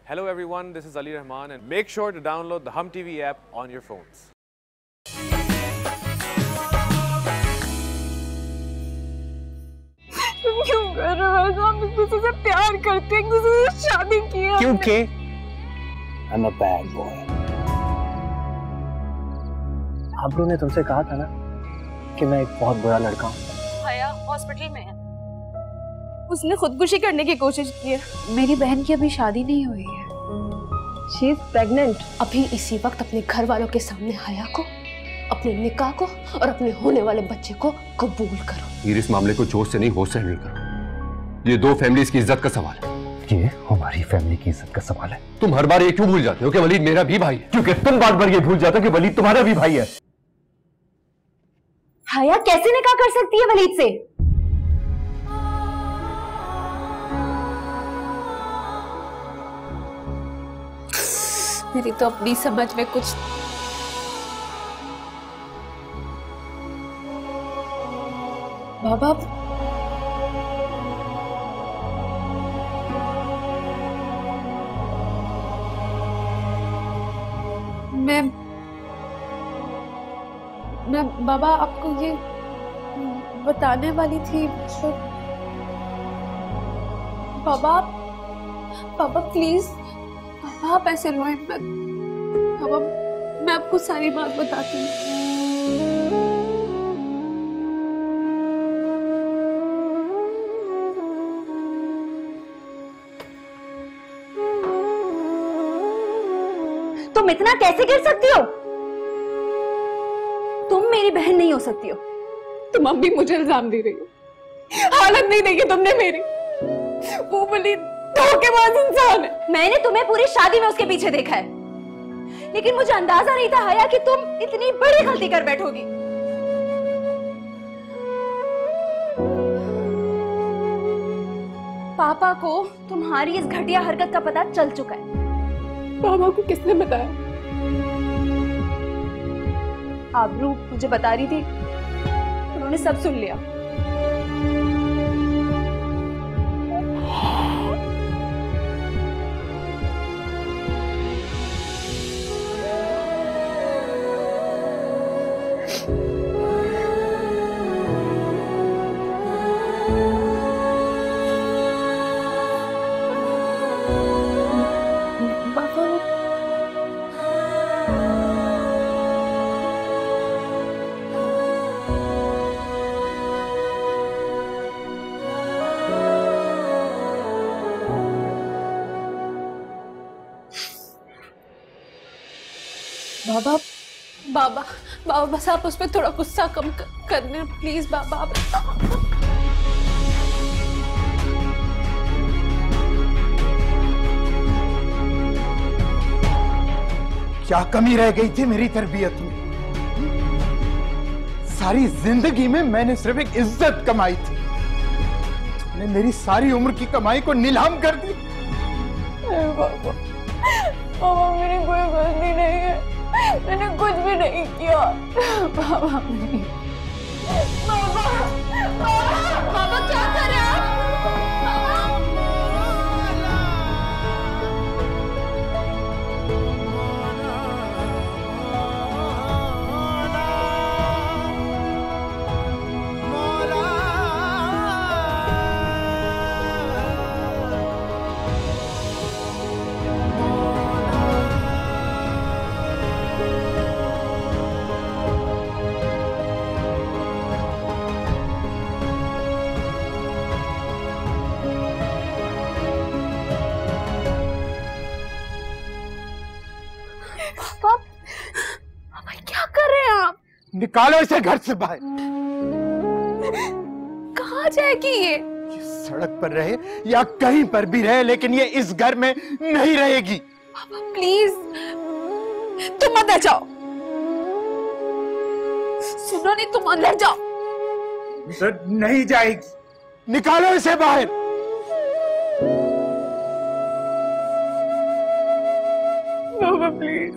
Hello everyone, this is Ali Rahman and make sure to download the Hum TV app on your phones. तुम क्यों कर रहे हो? हम एक दूसरे से प्यार करते हैं, एक दूसरे से शादी की है। क्योंकि I'm a bad boy. आबरू ने तुमसे कहा था ना कि मैं एक बहुत बुरा लड़का हूँ। हया हॉस्पिटल में है। उसने खुदकुशी करने की कोशिश की है। मेरी बहन की अभी शादी नहीं हुई है। She is pregnant. अभी इसी वक्त अपने घर वालों के सामने हया को, अपने निकाह को और अपने होने वाले बच्चे को कबूल करो। इस मामले को जोश से नहीं होश से हैंडल करो। ये दो फैमिलीज की इज्जत का सवाल है। ये हमारी फैमिली की इज्जत का सवाल है। तुम हर बार ये क्यों भूल जाते हो कि वलीद मेरा भी भाई है? क्योंकि तुम बार बार ये भूल जाते हो कि वलीद तुम्हारा भी भाई है। हया कैसे निकाह कर सकती है वलीद से? मेरी तो अपनी समझ में कुछ बाबा मैं बाबा आपको ये बताने वाली थी। बाबा प्लीज, बाबा आप ऐसे रोए मत। बाबा मैं आपको सारी बात बताती हूँ। तुम इतना कैसे गिर सकती हो? तुम मेरी बहन नहीं हो सकती हो। तुम अब भी मुझे इल्जाम दे रही हो। हालत नहीं देखी तुमने मेरी। वो बली धोखेबाज इंसान है। मैंने तुम्हें पूरी शादी में उसके पीछे देखा है, लेकिन मुझे अंदाजा नहीं था हया कि तुम इतनी बड़ी गलती कर बैठोगी। पापा को तुम्हारी इस घटिया हरकत का पता चल चुका है। पापा को किसने बताया? आबरू मुझे बता रही थी, उन्होंने सब सुन लिया। बाबा बाबा बाबा बस आप उस पर थोड़ा गुस्सा कम करने प्लीज बाबा। क्या कमी रह गई थी मेरी तरबियत में? सारी जिंदगी में मैंने सिर्फ एक इज्जत कमाई थी, तुमने मेरी सारी उम्र की कमाई को नीलाम कर दी। बाबा मेरी कोई गलती नहीं है, मैंने कुछ भी नहीं किया। बाबा नहीं। बाबा क्या कर रहे हैं पापा क्या कर रहे हैं आप? निकालो इसे घर से बाहर। कहाँ जाएगी ये? सड़क पर रहे या कहीं पर भी रहे, लेकिन ये इस घर में नहीं रहेगी। पापा प्लीज, तुम मत जाओ। सुनो नहीं, तुम अंदर जाओ। नहीं जाएगी, निकालो इसे बाहर। पापा प्लीज।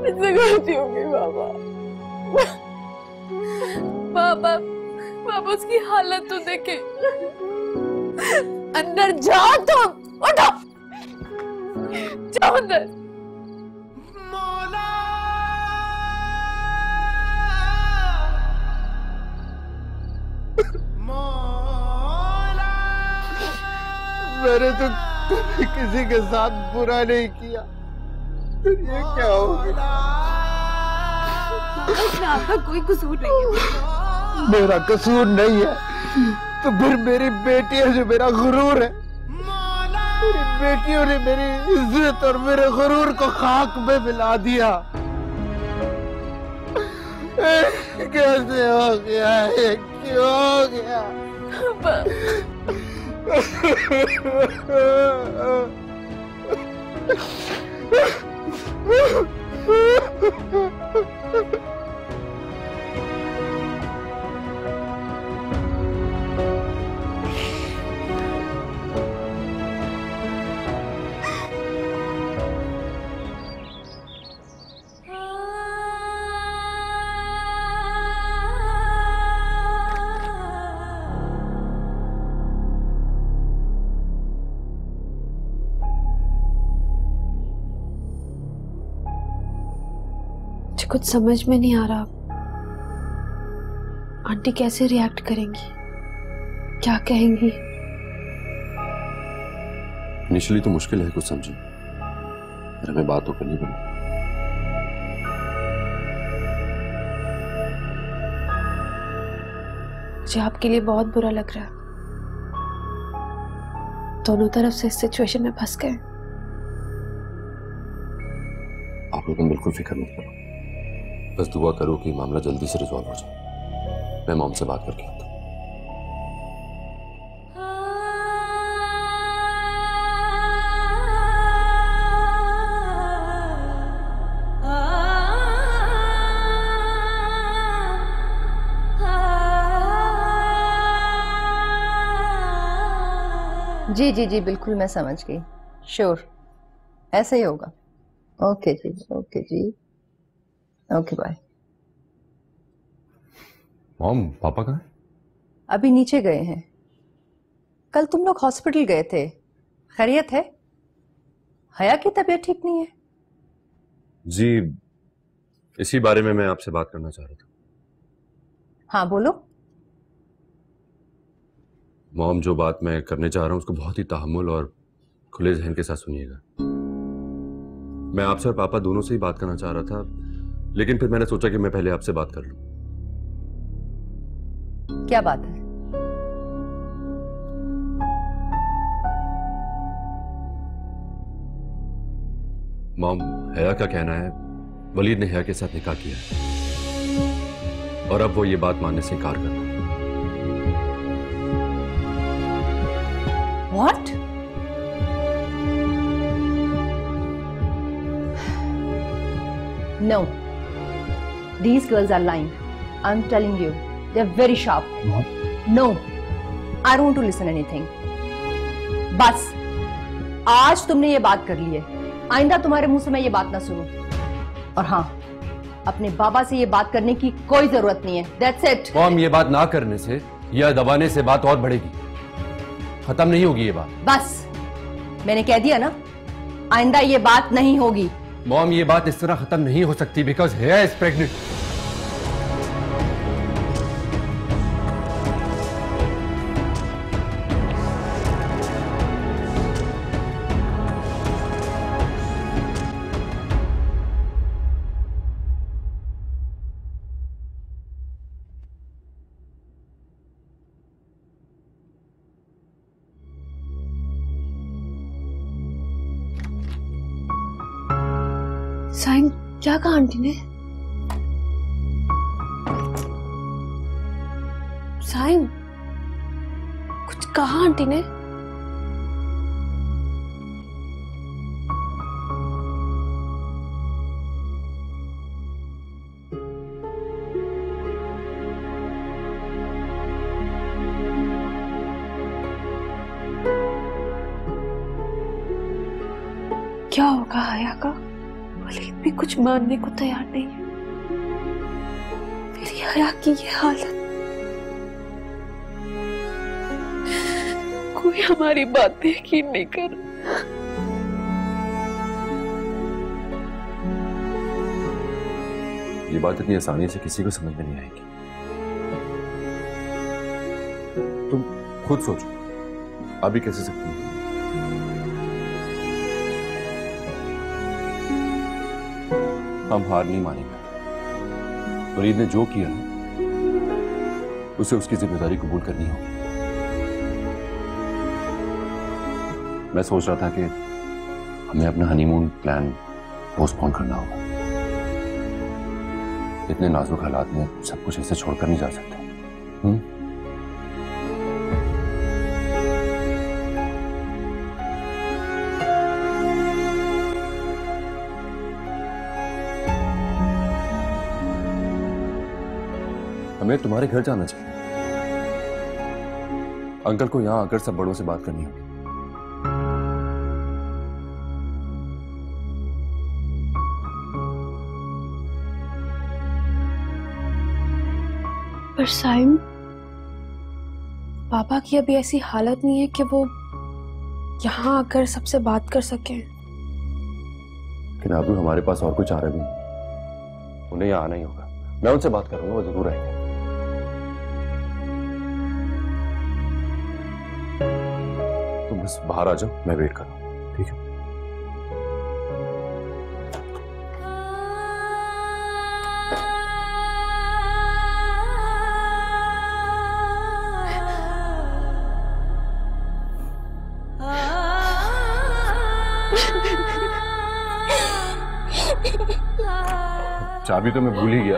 मुझसे गलती होगी बाबा। पापा बाबा उसकी हालत तो देखे। अंदर जाओ तुम, उठो, जाओ अंदर। मैंने तो कभी किसी के साथ बुरा नहीं किया, फिर ये क्या हो गया? आपका कोई कसूर नहीं है। मेरा कसूर नहीं है तो फिर मेरी बेटी है जो मेरा गुरूर है। मेरी बेटियों ने मेरी इज्जत और मेरे गुरूर को खाक में मिला दिया। कैसे हो गया है, क्यों हो गया? कुछ समझ में नहीं आ रहा आंटी कैसे रिएक्ट करेंगी, क्या कहेंगी। इनिशियली तो मुश्किल है कुछ समझी, फिर हमें बात तो करनी पड़ेगी। मुझे आपके लिए बहुत बुरा लग रहा है, दोनों तरफ से इस सिचुएशन में फंस गए। आप लोग बिल्कुल फिक्र मत करो, बस दुआ करो कि मामला जल्दी से रिजॉल्व हो जाए। मैं मॉम से बात करके आता हूँ। जी जी जी बिल्कुल, मैं समझ गई। श्योर, ऐसे ही होगा। ओके जी, ओके जी, ओके बाय। मॉम, पापा कहाँ हैं? अभी नीचे गए हैं। कल तुम लोग हॉस्पिटल गए थे, खैरियत है? हया की तबीयत ठीक नहीं है? जी, इसी बारे में मैं आपसे बात करना चाह रहा था। हाँ बोलो। मॉम, जो बात मैं करने चाह रहा हूँ उसको बहुत ही तहम्मुल और खुले जहन के साथ सुनिएगा। मैं आपसे और पापा दोनों से ही बात करना चाह रहा था, लेकिन फिर मैंने सोचा कि मैं पहले आपसे बात कर लूं। क्या बात है? मॉम, हया का कहना है वलीद ने हया के साथ निकाह किया है और अब वो ये बात मानने से इनकार कर रहा है। What? No. These girls are lying. I'm telling you. They're very sharp. What? No. I don't want to listen anything. बस आज तुमने ये बात कर ली है, आइंदा तुम्हारे मुंह से मैं ये बात ना सुनूं। और हाँ, अपने बाबा से ये बात करने की कोई जरूरत नहीं है। That's it. मॉम, ये बात ना करने से या दबाने से बात और बढ़ेगी, खत्म नहीं होगी ये बात। बस मैंने कह दिया ना, आइंदा ये बात नहीं होगी। मॉम, ये बात इस तरह खत्म नहीं हो सकती बिकॉज हया इज प्रेग्नेंट। साइन क्या कहा आंटी ने? साइन कुछ कहा आंटी ने? क्या होगा हया का? वलीद भी कुछ मानने को तैयार नहीं है। मेरी हया की ये हालत, कोई हमारी बात यकीन नहीं कर। ये बात इतनी आसानी से किसी को समझ में नहीं आएगी। तुम खुद सोचो, अभी कैसे सकती हो? हम हार नहीं मानेंगे। फरीद ने जो किया है उसे उसकी जिम्मेदारी कबूल करनी होगी। मैं सोच रहा था कि हमें अपना हनीमून प्लान पोस्टपोन करना होगा। इतने नाजुक हालात में सब कुछ ऐसे छोड़कर नहीं जा सकते। हमें तुम्हारे घर जाना चाहिए। अंकल को यहां आकर सब बड़ों से बात करनी होगी। पर साइम, पापा की अभी ऐसी हालत नहीं है कि वो यहाँ आकर सबसे बात कर सकें। लेकिन अभी हमारे पास और कुछ चारा भी नहीं। उन्हें यहाँ आना ही होगा। मैं उनसे बात करूंगा, वो जरूर आएंगे। तुम बस बाहर आ जाओ, मैं वेट कर रहा हूँ, ठीक है? चाबी तो मैं भूल ही गया।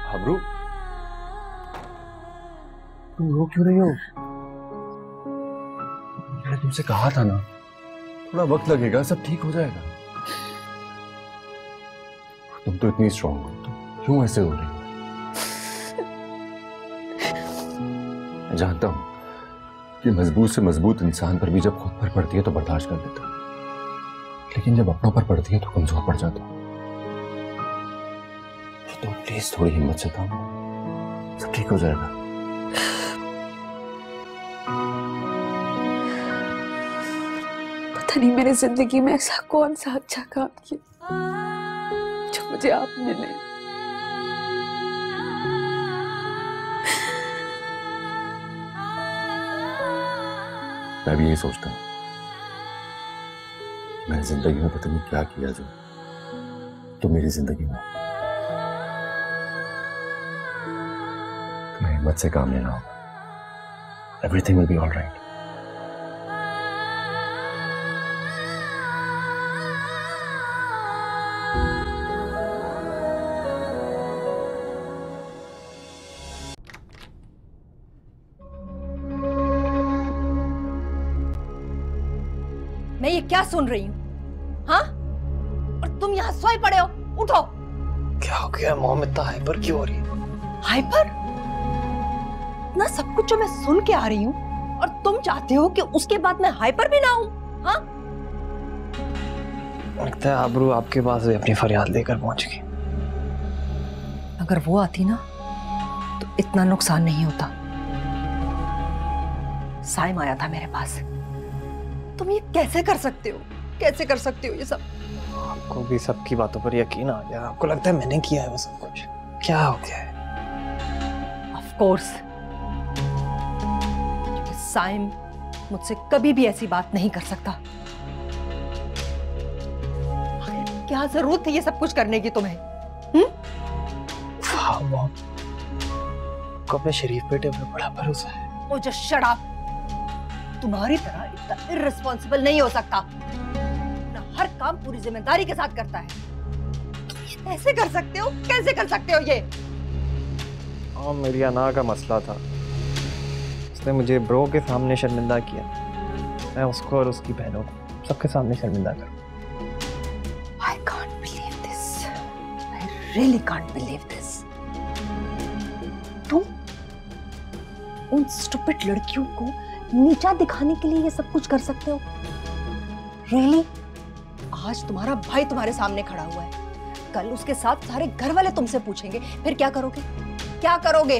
हबरू, तुम रो क्यों रही हो? मैंने तुमसे कहा था ना, थोड़ा वक्त लगेगा, सब ठीक हो जाएगा। तुम तो इतनी स्ट्रांग हो, तुम क्यों ऐसे हो रही हो? मैं जानता हूं कि मजबूत से मजबूत इंसान पर भी जब खुद पर पड़ती है तो बर्दाश्त कर लेता, लेकिन जब अपनों पर पड़ती है तो कमजोर पड़ जाता हूं। तो प्लीज थोड़ी हिम्मत से था, सब ठीक हो जाएगा। पता नहीं मेरी जिंदगी में ऐसा कौन सा अच्छा काम किया जो मुझे आप मिले। मैं भी यही सोचता हूँ, मैंने जिंदगी में पता नहीं क्या किया जो तो मेरी जिंदगी में। तुम्हें हिम्मत से काम लेना होगा। Everything will be all right. मैं ये क्या सुन रही हूँ? हाँ? और तुम यहाँ सोए पड़े हो? उठो। क्या हो गया मॉम, इतना हाइपर क्यों हो रही है? हाइपर? इतना सब कुछ जो मैं सुन के आ रही हूँ और तुम चाहते हो कि उसके बाद मैं हाइपर भी ना हूँ? हाँ? लगता है आबरू आपके पास भी अपनी फरियाद लेकर पहुंच गई। अगर वो आती ना तो इतना नुकसान नहीं होता। साइम आया था मेरे पास। तुम ये कैसे कर सकते हो? कैसे कर सकते हो ये सब? आपको भी सबकी बातों पर यकीन आ गया? आपको लगता है मैंने किया है वो सब कुछ? क्या हो गया है? ऑफ कोर्स, क्योंकि साइम मुझसे कभी भी ऐसी बात नहीं कर सकता। क्या जरूरत है ये सब कुछ करने की तुम्हें? हाँ मॉम, को अपने शरीफ बेटे पर बड़ा भरोसा है। ओ जस्ट शट अप। तुम्हारी तरह इतना इर्रेस्पॉन्सिबल नहीं हो सकता। अपना हर काम पूरी जिम्मेदारी के साथ करता है। तुम ये कैसे कर सकते हो? कैसे कर सकते हो ये? हाँ, मेरी अना का मसला था। उसने मुझे ब्रो के सामने शर्मिंदा किया। मैं उसको और उसकी बहनों को सबके सामने शर्मिंदा करूं। I can't believe this. I really can't believe this. तुम उन स्टूपिड लड़कियों को नीचा दिखाने के लिए ये सब कुछ कर सकते हो? Really? आज तुम्हारा भाई तुम्हारे सामने खड़ा हुआ है, कल उसके साथ सारे घर वाले तुमसे पूछेंगे, फिर क्या करोगे? क्या करोगे?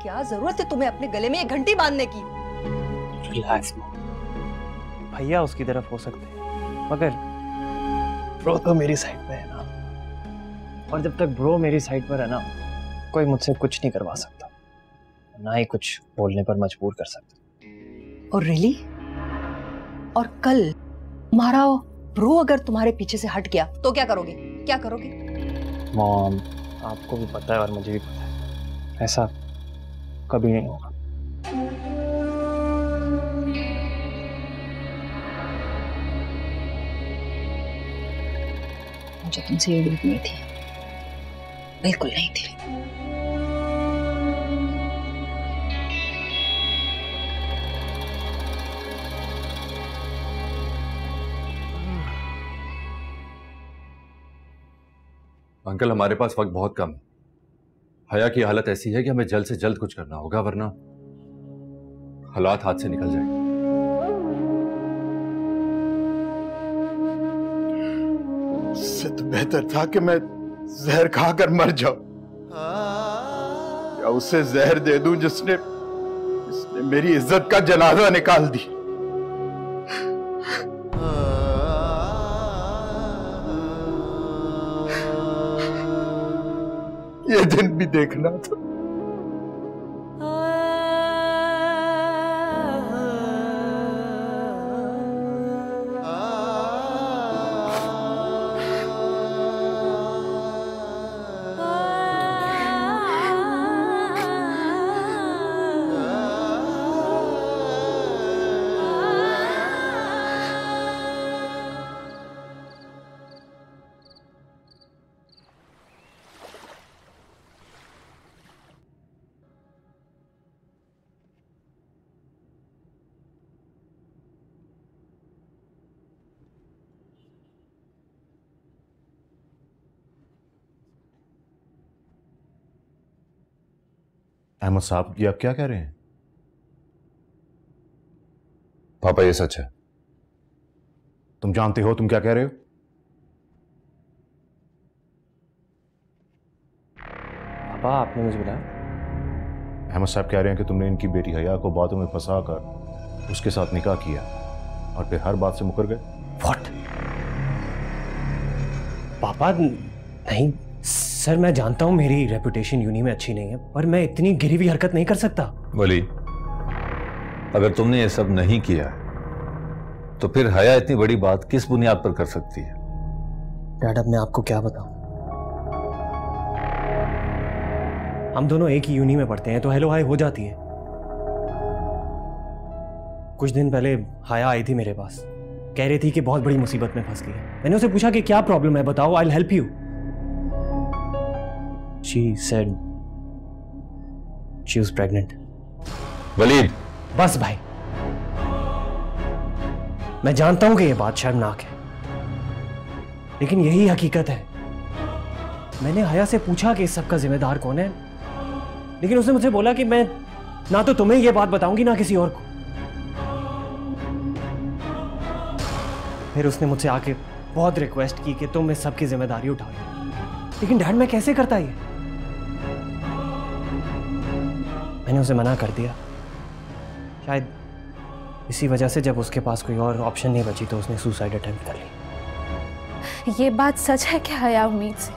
क्या जरूरत है तुम्हें अपने गले में एक घंटी बांधने की? रिलैक्स मॉम, भैया उसकी तरफ हो सकते हैं मगर ब्रो तो मेरी साइड पे है ना, और जब तक ब्रो मेरी साइड पर है ना कोई मुझसे कुछ नहीं करवा सकता, ना ही कुछ बोलने पर मजबूर कर सकता। और रियली? और कल तुम्हारा ब्रो अगर तुम्हारे पीछे से हट गया तो क्या करोगे? क्या करोगे? मॉम आपको भी पता है और मुझे भी पता है ऐसा कभी नहीं होगा। मुझे तुमसे ये उम्मीद नहीं थी, बिल्कुल नहीं थी। अंकल हमारे पास वक्त बहुत कम है। हया की हालत ऐसी है कि हमें जल्द से जल्द कुछ करना होगा वरना हालात हाथ से निकल जाएंगे। इससे तो बेहतर था कि मैं जहर खाकर मर जाऊं, या उसे जहर दे दूं जिसने मेरी इज्जत का जनाजा निकाल दी। ये दिन भी देखना था। अहमद साहब ये आप क्या कह रहे हैं? पापा ये सच है। तुम जानते हो तुम क्या कह रहे हो? पापा आपने मुझे बुलाया? अहमद साहब कह रहे हैं कि तुमने इनकी बेटी हया को बातों में फंसाकर उसके साथ निकाह किया और फिर हर बात से मुकर गए। व्हाट? पापा नहीं सर, मैं जानता हूं मेरी रेपुटेशन यूनी में अच्छी नहीं है, पर मैं इतनी गिरी हुई हरकत नहीं कर सकता। वली, अगर तुमने ये सब नहीं किया तो फिर हया इतनी बड़ी बात किस बुनियाद पर कर सकती है? डैड अब मैं आपको क्या बताऊं, हम दोनों एक ही यूनी में पढ़ते हैं तो हेलो हाय हो जाती है। कुछ दिन पहले हया आई थी मेरे पास, कह रही थी कि बहुत बड़ी मुसीबत में फंस गई है। मैंने उसे पूछा कि क्या प्रॉब्लम है, बताओ, I will help you. She said she was pregnant. Waleed, बस भाई, मैं जानता हूं कि यह बात शर्मनाक है, लेकिन यही हकीकत है। मैंने हया से पूछा कि इस सब का जिम्मेदार कौन है, लेकिन उसने मुझे बोला कि मैं ना तो तुम्हें यह बात बताऊंगी ना किसी और को। फिर उसने मुझसे आके बहुत रिक्वेस्ट की कि तुम इस सब की जिम्मेदारी उठा लो, लेकिन डैड मैं कैसे करता ये? मैंने उसे मना कर दिया। शायद इसी वजह से जब उसके पास कोई और ऑप्शन नहीं बची तो उसने सुसाइड अटेम्प्ट कर ली। ये बात सच है क्या हया उम्मीद से?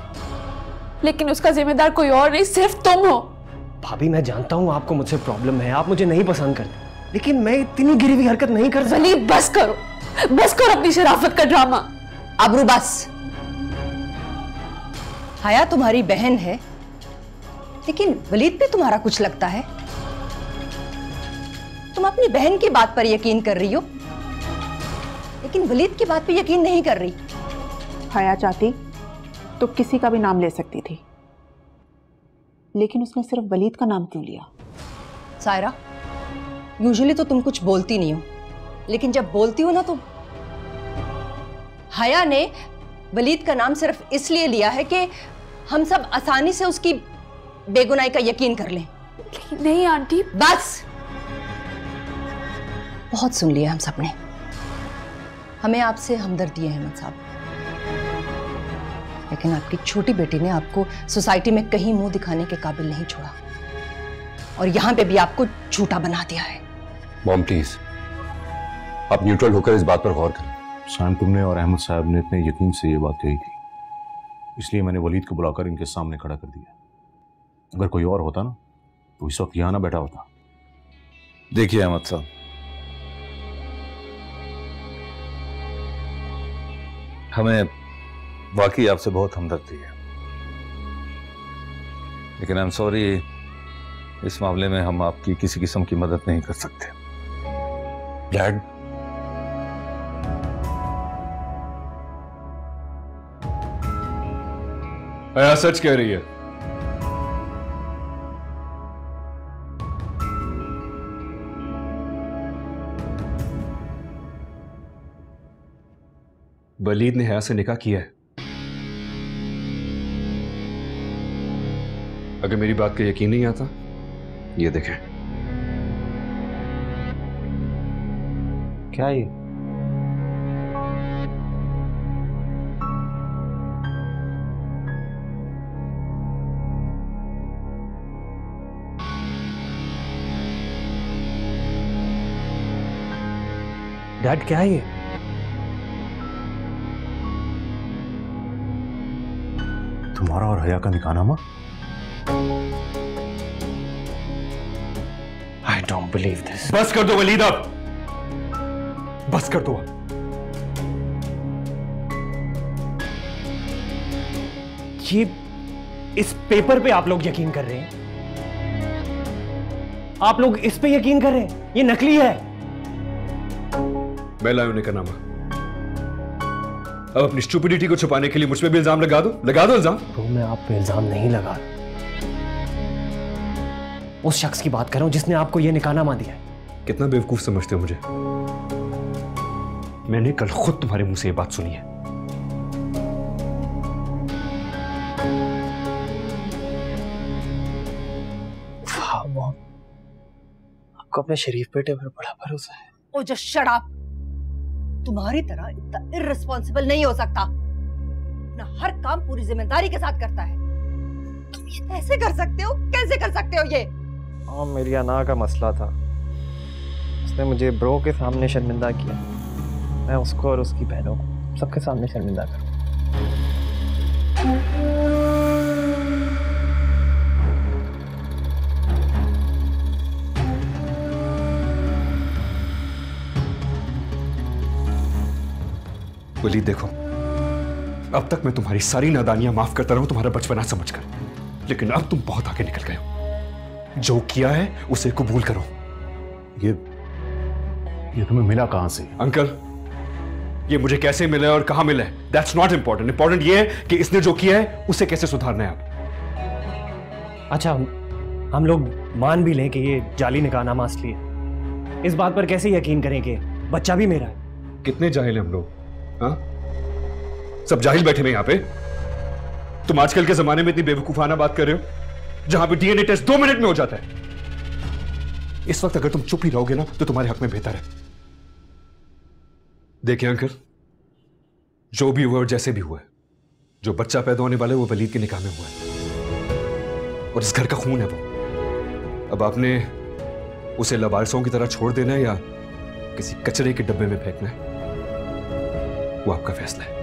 लेकिन उसका जिम्मेदार कोई और नहीं, सिर्फ तुम हो। भाभी मैं जानता हूँ आपको मुझसे प्रॉब्लम है, आप मुझे नहीं पसंद करते, लेकिन मैं इतनी गिरी हुई हरकत नहीं कर सकती। बस करो, बस करो अपनी शराफत का ड्रामा। अबरू बस। हया तुम्हारी बहन है, लेकिन वलीद पे तुम्हारा कुछ लगता है। तुम अपनी बहन की बात पर यकीन कर रही हो, लेकिन वलीद की बात पे यकीन नहीं कर रही। हया चाहती तो किसी का भी नाम ले सकती थी, लेकिन उसने सिर्फ वलीद का नाम क्यों लिया? सायरा, यूजुअली तो तुम कुछ बोलती नहीं हो, लेकिन जब बोलती हो ना तो हया ने वलीद का नाम सिर्फ इसलिए लिया है कि हम सब आसानी से उसकी बेगुनाही का यकीन कर लें। नहीं आंटी, बस, बहुत सुन लिया हम सब ने। हमें आपसे हमदर्दी है अहमद साहब, लेकिन आपकी छोटी बेटी ने आपको सोसाइटी में कहीं मुंह दिखाने के काबिल नहीं छोड़ा, और यहां पे भी आपको झूठा बना दिया है। मॉम प्लीज, आप न्यूट्रल होकर इस बात पर गौर करें। साइम, तुमने और अहमद साहब ने इतने यकीन से ये बात कही थी, इसलिए मैंने वलीद को बुलाकर इनके सामने खड़ा कर दिया। अगर कोई और होता ना तो इस वक्त यहां ना बैठा होता। देखिए अहमद साहब, हमें वाकई आपसे बहुत हमदर्दी है, लेकिन आई एम सॉरी, इस मामले में हम आपकी किसी किस्म की मदद नहीं कर सकते। डैड, हया सच कह रही है। वलीद ने हया से निकाह किया है। अगर मेरी बात का यकीन नहीं आता, ये देखें। क्या ये? डैड क्या है ये? तुम्हारा और हया का निकाहनामा? I don't believe this. बस कर दो वलीद, अब बस कर दो। ये इस पेपर पे आप लोग यकीन कर रहे हैं? आप लोग इस पे यकीन कर रहे हैं? ये नकली है। मैं लाया निकाहनामा। अब अपनी स्टूपिडिटी को छुपाने के लिए मुझ पे भी इल्जाम लगा दो इल्जाम। तो मैं आप पे इल्जाम नहीं लगा रहा, उस शख्स की बात कर रहा हूं जिसने आपको यह निकाहनामा दिया है। कितना बेवकूफ समझते हो मुझे? मैंने कल खुद तुम्हारे मुंह से यह बात सुनी है। आपको अपने शरीफ बेटे पर बड़ा भरोसा है। ओ जो शट अप, तुम्हारी तरह इतना इर्रिस्पॉन्सिबल नहीं हो सकता। अपना हर काम पूरी जिम्मेदारी के साथ करता है। तुम ये कैसे कर सकते हो? कैसे कर सकते हो ये? हाँ, मेरी अना का मसला था। उसने मुझे ब्रो के सामने शर्मिंदा किया। मैं उसको और उसकी बहनों को सबके सामने शर्मिंदा करूं। वलीद देखो, अब तक मैं तुम्हारी सारी नादानियां माफ करता रहूं तुम्हारा बचपना समझकर, लेकिन अब तुम बहुत आगे निकल गए हो। जो किया है उसे कबूल करो। ये तुम्हें मिला कहां से? अंकल, ये मुझे कैसे मिला है और कहां मिला है दैट्स नॉट इंपॉर्टेंट। इंपॉर्टेंट ये है कि इसने जो किया है उसे कैसे सुधारना है आप। अच्छा, हम लोग मान भी लें कि ये जाली निकाहनामा असली है, इस बात पर कैसे यकीन करें कि बच्चा भी मेरा है? कितने जाहिल हैं हम लोग, हाँ? सब जाहिल बैठे हुए यहां पे। तुम आजकल के जमाने में इतनी बेवकूफाना बात कर रहे हो जहां पे डीएनए टेस्ट 2 मिनट में हो जाता है। इस वक्त अगर तुम चुप ही रहोगे ना तो तुम्हारे हक में बेहतर है। देखिए अंकल, जो भी हुआ और जैसे भी हुआ है, जो बच्चा पैदा होने वाला है वो वलीद के निकाह में हुआ है और इस घर का खून है वो। अब आपने उसे लवारिसों की तरह छोड़ देना है या किसी कचरे के डब्बे में फेंकना है, वो आपका फैसला है।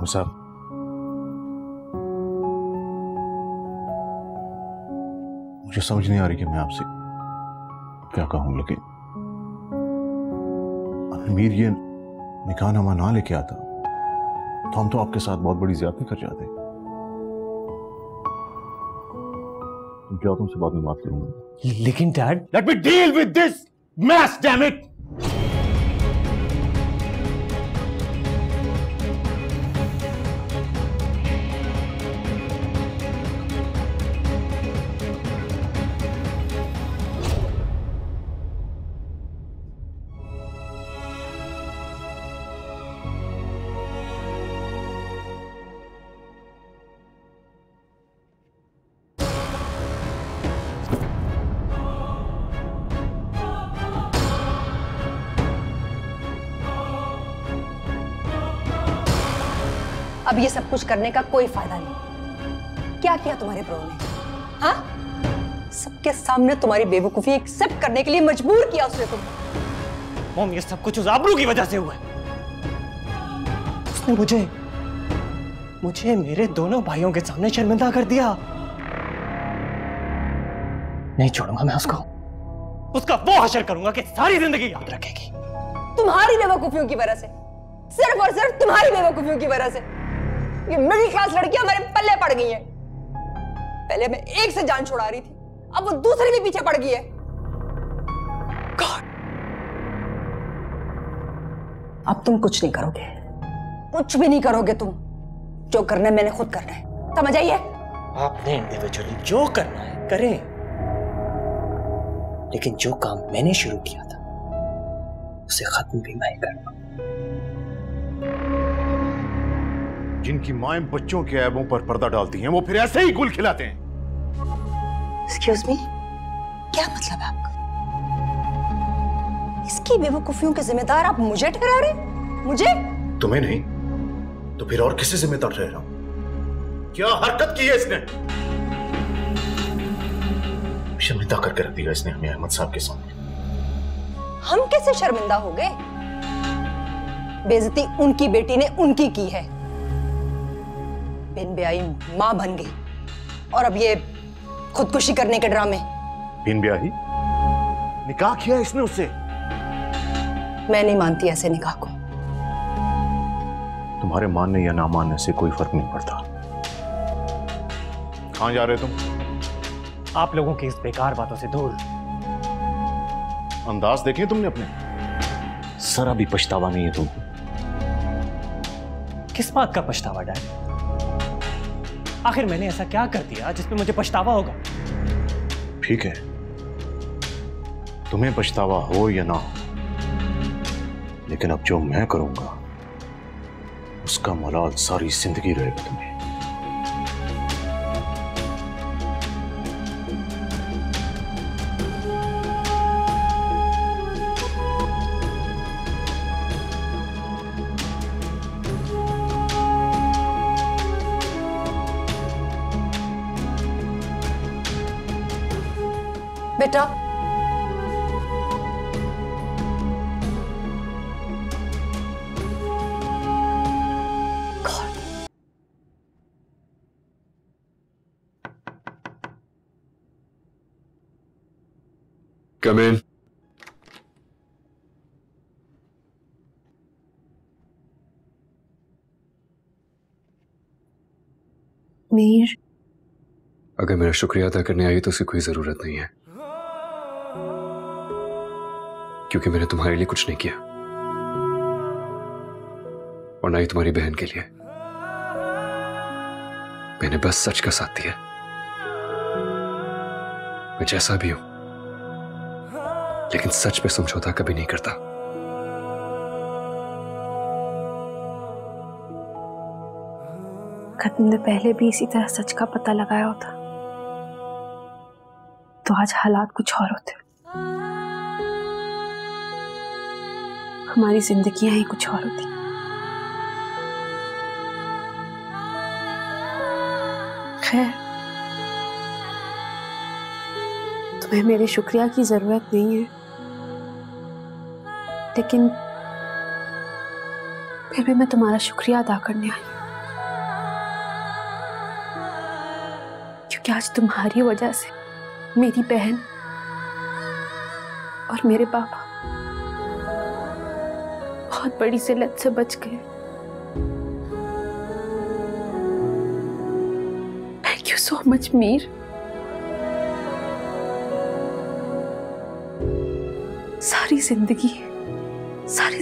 साहब, मुझे समझ नहीं आ रही कि मैं आपसे क्या कहूं, लेकिन अमीर ये निकाहनामा ना लेके आता तो हम तो आपके साथ बहुत बड़ी ज्यादती कर जाते। तुम क्या, तुमसे बाद में बात करूंगा। लेकिन dad, let me deal with this mess, damn it. अब ये सब कुछ करने का कोई फायदा नहीं। क्या किया तुम्हारे ब्रो ने? हाँ, सबके सामने तुम्हारी बेवकूफी एक्सेप्ट करने के लिए मजबूर किया उसने तुमको। मॉम, ये सब कुछ उस आबरू की वजह से हुआ है। उसने मुझे मेरे दोनों भाइयों के सामने शर्मिंदा कर दिया। नहीं छोड़ूंगा मैं उसको। उसका वो हशर करूंगा कि सारी जिंदगी याद रखेगी। तुम्हारी बेवकूफियों की वजह से, सिर्फ और सिर्फ तुम्हारी बेवकूफियों की वजह से ये मिडिल क्लास लड़कियां हमारे पल्ले पड़ गई हैं। पहले मैं एक से जान छुड़ा रही थी, अब वो दूसरे भी पीछे पड़ गई है। God. अब तुम कुछ नहीं करोगे, कुछ भी नहीं करोगे तुम। जो करना है मैंने खुद करना है, समझ आइए? आपने इंडिविजुअली जो करना है करें, लेकिन जो काम मैंने शुरू किया था उसे खत्म भी मैं करूंगा। जिनकी माएं बच्चों के ऐबों पर पर्दा डालती हैं, वो फिर ऐसे ही गुल खिलाते हैं। एक्सक्यूज मी, क्या मतलब है आपका? इसकी बेवकूफियों के जिम्मेदार आप मुझे ठहरा रहे? मुझे? तुम्हें नहीं तो फिर और किसे जिम्मेदार ठहरा हूं? क्या हरकत की है इसने? शर्मिंदा करके रख दिया इसने हमें अहमद साहब के सामने। हम कैसे शर्मिंदा हो गए? बेइज्जती उनकी बेटी ने उनकी की है, बिन ब्याही मां बन गई, और अब ये खुदकुशी करने के ड्रामे। बिन ब्याही? निकाह किया इसने उससे? मैं नहीं मानती ऐसे निकाह को। तुम्हारे मानने या ना मानने से कोई फर्क नहीं पड़ता। कहां जा रहे तुम? आप लोगों की इस बेकार बातों से दूर। अंदाज देखे तुमने अपने? जरा भी पछतावा नहीं है तुमको? किस बात का पछतावा डैड? आखिर मैंने ऐसा क्या कर दिया जिसमें मुझे पछतावा होगा? ठीक है, तुम्हें पछतावा हो या ना हो, लेकिन अब जो मैं करूंगा उसका मलाल सारी जिंदगी रहेगा तुम्हें। बेटा, Come in. मीर, अगर मेरा शुक्रिया अदा करने आई तो उसकी कोई जरूरत नहीं है, क्योंकि मैंने तुम्हारे लिए कुछ नहीं किया और ना ही तुम्हारी बहन के लिए। मैंने बस सच का साथ दिया। मैं जैसा भी हूं, लेकिन सच पे समझौता कभी नहीं करता। अगर तुमने पहले भी इसी तरह सच का पता लगाया होता तो आज हालात कुछ और होते। हमारी जिंदगियां ही कुछ और होती। खैर, तुम्हें मेरे शुक्रिया की जरूरत नहीं है, लेकिन फिर भी मैं तुम्हारा शुक्रिया अदा करने आई, क्योंकि आज तुम्हारी वजह से मेरी बहन और मेरे पापा बहुत बड़ी जिल्लत से बच गए। Thank you so much Mir. सारी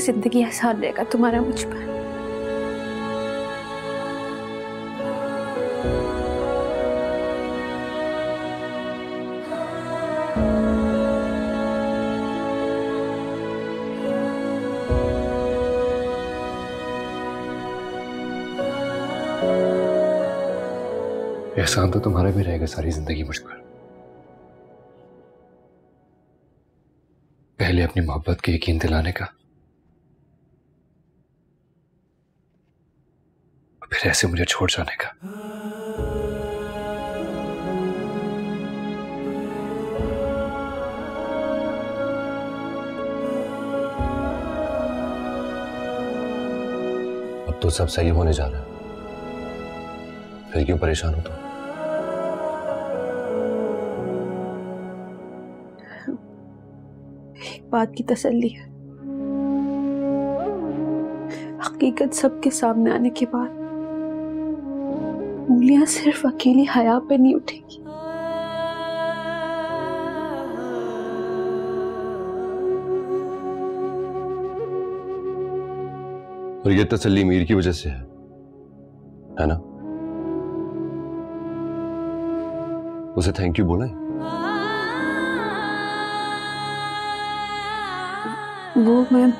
जिंदगी एहसान रहेगा तुम्हारा मुझ पर। एहसान तो तुम्हारा भी रहेगा सारी जिंदगी मुझ पर। पहले अपनी मोहब्बत के यकीन दिलाने का, फिर फिर ऐसे मुझे छोड़ जाने का। अब तो सब सही होने जा रहा है, फिर क्यों परेशान हो तुम? एक बात की तसल्ली है, हकीकत सबके सामने आने के बाद उंगलियां सिर्फ अकेली हया पे नहीं उठेगी। और ये तसल्ली मीर की वजह से है ना? उसे थैंक यू बोला है? वो मैं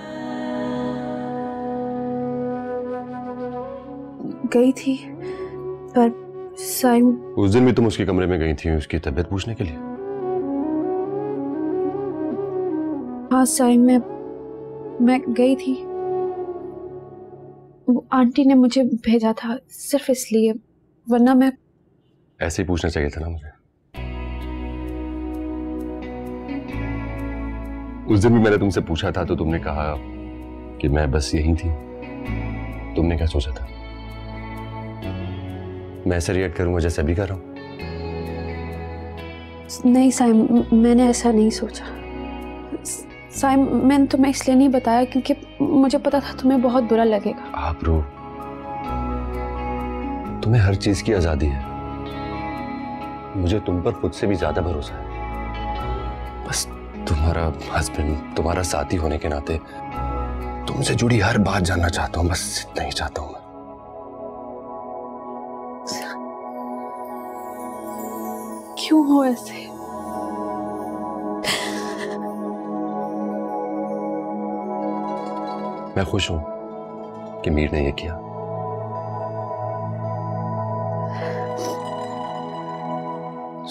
गई थी, पर साइम। उस दिन भी तुम उसके कमरे में गई थी उसकी तबीयत पूछने के लिए? हाँ साइम, मैं गई थी। वो आंटी ने मुझे भेजा था सिर्फ इसलिए, वरना मैं। ऐसे ही पूछना चाहिए था ना मुझे। उस दिन भी मैंने तुमसे पूछा था तो तुमने कहा कि मैं बस यही थी। तुमने क्या सोचा था? मैं ऐसे रिएक्ट करूंगा जैसे अभी कर रहा हूं? नहीं साइम, मैंने ऐसा नहीं सोचा। साइम, मैंने तुम्हें इसलिए नहीं बताया क्योंकि मुझे पता था तुम्हें बहुत बुरा लगेगा। आबरू, तुम्हें हर चीज की आजादी है, मुझे तुम पर खुद से भी ज्यादा भरोसा है। बस तुम्हारा हस्बैंड, तुम्हारा साथी होने के नाते तुमसे जुड़ी हर बात जानना चाहता हूं, बस इतना ही चाहता हूं मैं। क्यों हो ऐसे? मैं खुश हूं कि मीर ने ये किया।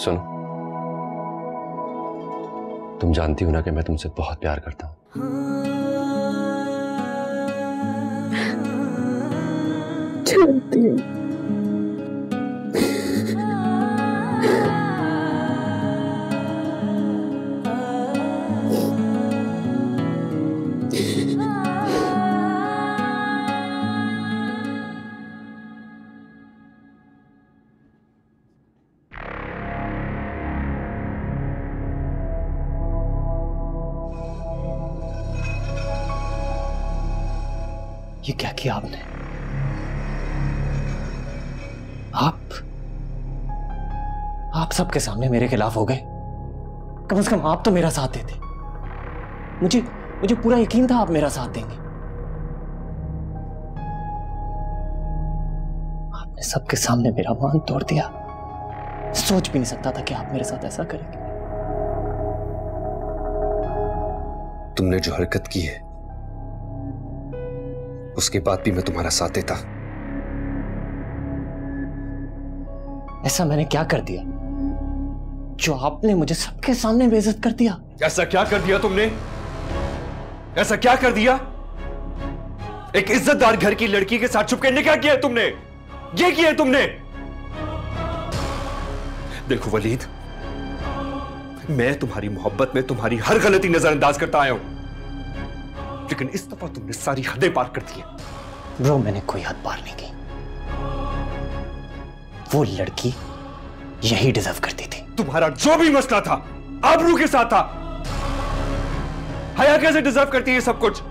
सुनो, तुम जानती हो ना कि मैं तुमसे बहुत प्यार करता हूं। जानती हूं। ये क्या किया आपने? आप सबके सामने मेरे खिलाफ हो गए। कम से कम आप तो मेरा साथ देते। मुझे पूरा यकीन था आप मेरा साथ देंगे। आपने सबके सामने मेरा मान तोड़ दिया। सोच भी नहीं सकता था कि आप मेरे साथ ऐसा करेंगे। तुमने जो हरकत की है उसके बाद भी मैं तुम्हारा साथ देता। ऐसा मैंने क्या कर दिया जो आपने मुझे सबके सामने बेइज्जत कर दिया? ऐसा क्या कर दिया तुमने? ऐसा क्या कर दिया? एक इज्जतदार घर की लड़की के साथ छुपकर निकाह किया तुमने? ये किया तुमने? देखो वलीद, मैं तुम्हारी मोहब्बत में तुम्हारी हर गलती नजरअंदाज करता आया हूं, लेकिन इस दफा तुमने सारी हदें पार कर दी। ब्रो, मैंने कोई हद पार नहीं की। वो लड़की यही डिजर्व करती थी। तुम्हारा जो भी मसला था आबरू के साथ था। हया कैसे डिजर्व करती है सब कुछ?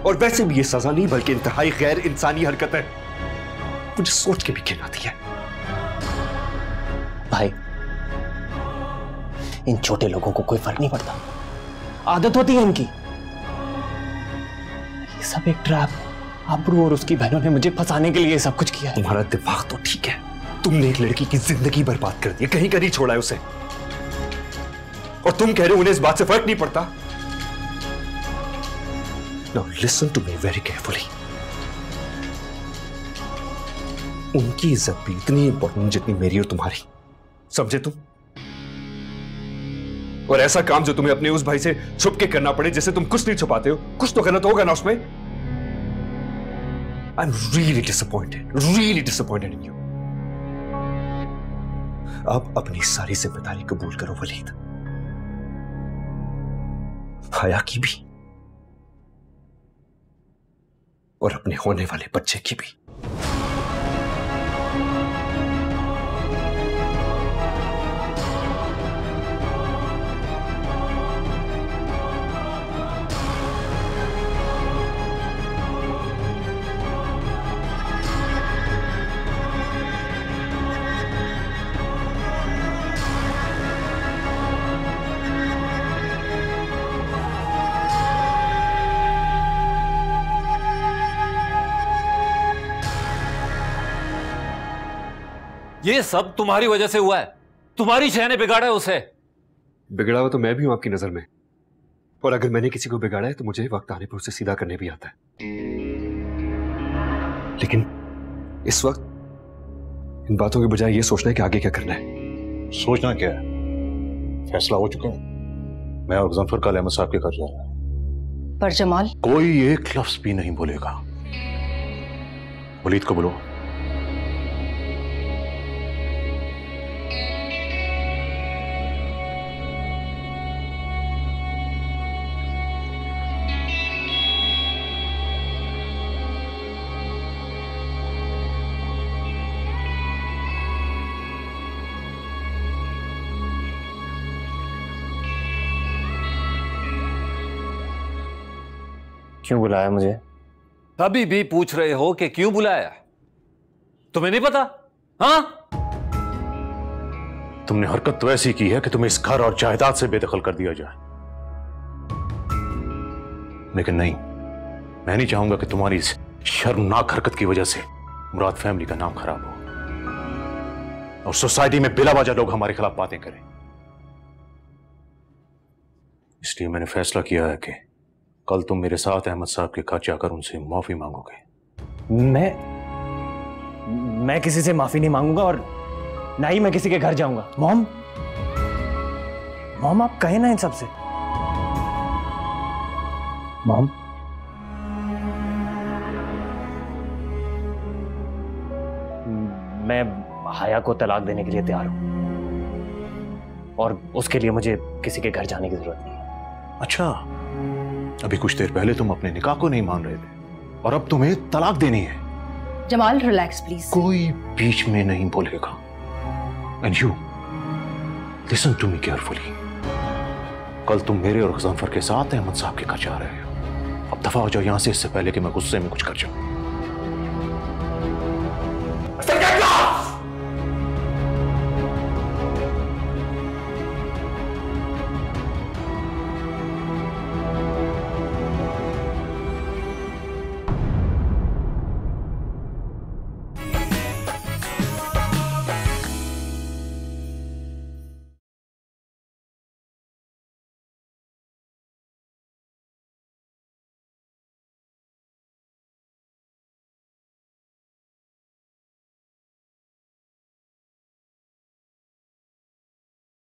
और वैसे भी ये सजा नहीं बल्कि इंतहाई गैर इंसानी हरकत है। मुझे सोच के भी घिन आती है। भाई, इन छोटे लोगों को कोई फर्क नहीं पड़ता, आदत होती है इनकी। ये सब एक ट्रैप। आबरू और उसकी बहनों ने मुझे फंसाने के लिए सब कुछ किया है। तुम्हारा दिमाग तो ठीक है, तुमने एक लड़की की जिंदगी बर्बाद कर दी, कहीं कहीं छोड़ा है उसे, और तुम कह रहे हो उन्हें इस बात से फर्क नहीं पड़ता। Now listen to me very carefully. उनकी इज्जत भी इतनी इंपॉर्टेंट जितनी मेरी और तुम्हारी, समझे तुम? और ऐसा काम जो तुम्हें अपने उस भाई से छुप के करना पड़े जिसे तुम कुछ नहीं छुपाते हो, कुछ तो गलत होगा ना उसमें। I'm really disappointed in you. अब अपनी सारी जिम्मेदारी कबूल करो वलीद, हया की भी और अपने होने वाले बच्चे की भी। ये सब तुम्हारी वजह से हुआ है, तुम्हारी शह ने बिगाड़ा है उसे। बिगड़ा हुआ तो मैं भी हूं आपकी नजर में, और अगर मैंने किसी को बिगाड़ा है तो मुझे वक्त आने पर उसे सीधा करने भी आता है। लेकिन इस वक्त इन बातों के बजाय ये सोचना है कि आगे क्या करना है। सोचना क्या है, फैसला हो चुका है। मैं और गजनफर कल अहमद साहब के घर जा रहा है। पर जमाल, कोई एक लफ्ज भी नहीं बोलेगा। वलीद को बुलो। क्यों बुलाया मुझे? अभी भी पूछ रहे हो कि क्यों बुलाया? तुम्हें नहीं पता? हाँ, तुमने हरकत तो ऐसी की है कि तुम्हें इस घर और जायदाद से बेदखल कर दिया जाए, लेकिन नहीं, मैं नहीं चाहूंगा कि तुम्हारी इस शर्मनाक हरकत की वजह से मुराद फैमिली का नाम खराब हो और सोसाइटी में बिला वजह लोग हमारे खिलाफ बातें करें। इसलिए मैंने फैसला किया है कि कल तुम मेरे साथ अहमद साहब के घर जाकर उनसे माफी मांगोगे। मैं किसी से माफी नहीं मांगूंगा और ना ही मैं किसी के घर जाऊंगा। मॉम आप कहे ना इन सब से। मॉम, मैं हया को तलाक देने के लिए तैयार हूं और उसके लिए मुझे किसी के घर जाने की जरूरत नहीं है। अच्छा, अभी कुछ देर पहले तुम अपने निकाह को नहीं मान रहे थे और अब तुम्हें तलाक देनी है। Jamal relax please. कोई बीच में नहीं बोलेगा। And you listen to me carefully. कल तुम मेरे और गजनफर के साथ अहमद साहब के घर जा रहे हो। अब दफा हो जाओ यहां से, इससे पहले कि मैं गुस्से में कुछ कर जाऊं।